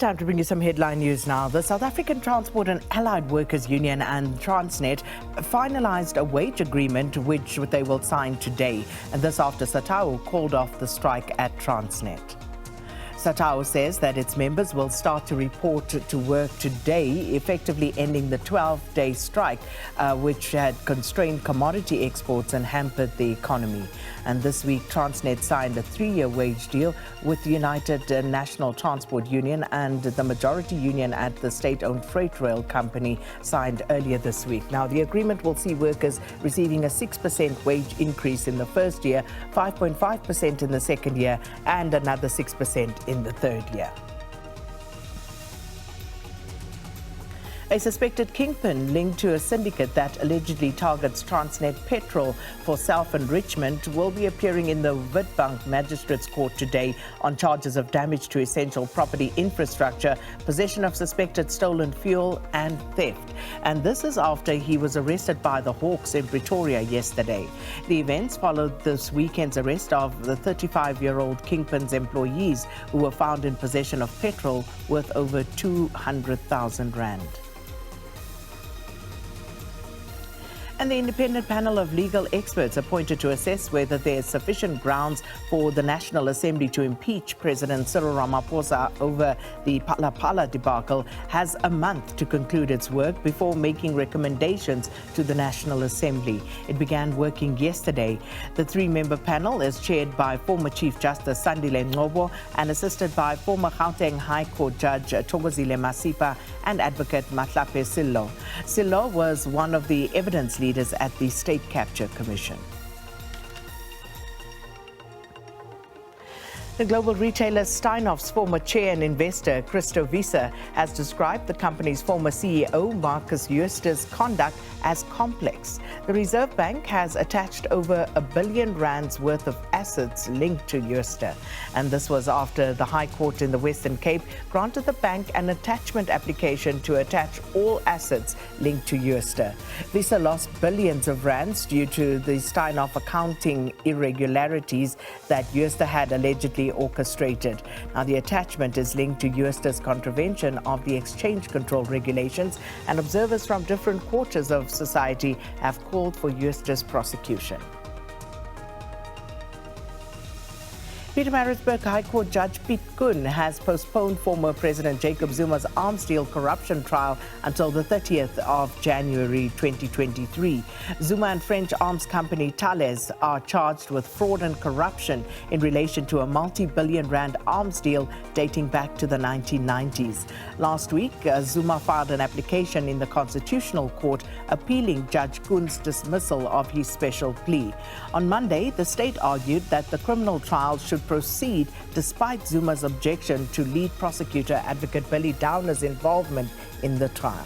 Time to bring you some headline news now. The South African Transport and Allied Workers Union and Transnet finalised a wage agreement which they will sign today. And this after SATAWU called off the strike at Transnet. SATAWU says that its members will start to report to work today, effectively ending the 12-day strike, which had constrained commodity exports and hampered the economy. And this week, Transnet signed a 3-year wage deal with the United National Transport Union, and the majority union at the state-owned freight rail company signed earlier this week. Now, the agreement will see workers receiving a 6% wage increase in the first year, 5.5% in the second year, and another 6% in the third year. A suspected kingpin linked to a syndicate that allegedly targets Transnet Petrol for self-enrichment will be appearing in the Witbank Magistrate's court today on charges of damage to essential property infrastructure, possession of suspected stolen fuel and theft. And this is after he was arrested by the Hawks in Pretoria yesterday. The events followed this weekend's arrest of the 35-year-old kingpin's employees who were found in possession of petrol worth over 200,000 rand. And the independent panel of legal experts appointed to assess whether there is sufficient grounds for the National Assembly to impeach President Cyril Ramaphosa over the Phala Phala debacle has a month to conclude its work before making recommendations to the National Assembly. It began working yesterday. The 3-member panel is chaired by former Chief Justice Sandile Ngcobo and assisted by former Gauteng High Court Judge Thokozile Masipa and advocate Matlape Sillo. Sillo was one of the evidence leaders at the State Capture Commission. The global retailer Steinhoff's former chair and investor, Christo Wiese, has described the company's former CEO Markus Jooste's conduct as complex. The Reserve Bank has attached over R1 billion worth of assets linked to Jooste. And this was after the High Court in the Western Cape granted the bank an attachment application to attach all assets linked to Jooste. Wiese lost billions of rands due to the Steinhoff accounting irregularities that Jooste had allegedly orchestrated. Now, the attachment is linked to Jooste's contravention of the exchange control regulations, and observers from different quarters of society have called for Jooste's prosecution. Pietermaritzburg High Court Judge Piet Koen has postponed former President Jacob Zuma's arms deal corruption trial until the 30th of January 2023. Zuma and French arms company Thales are charged with fraud and corruption in relation to a multi-billion rand arms deal dating back to the 1990s. Last week, Zuma filed an application in the Constitutional Court appealing Judge Koen's dismissal of his special plea. On Monday, the state argued that the criminal trial should proceed despite Zuma's objection to lead prosecutor advocate Billy Downer's involvement in the trial.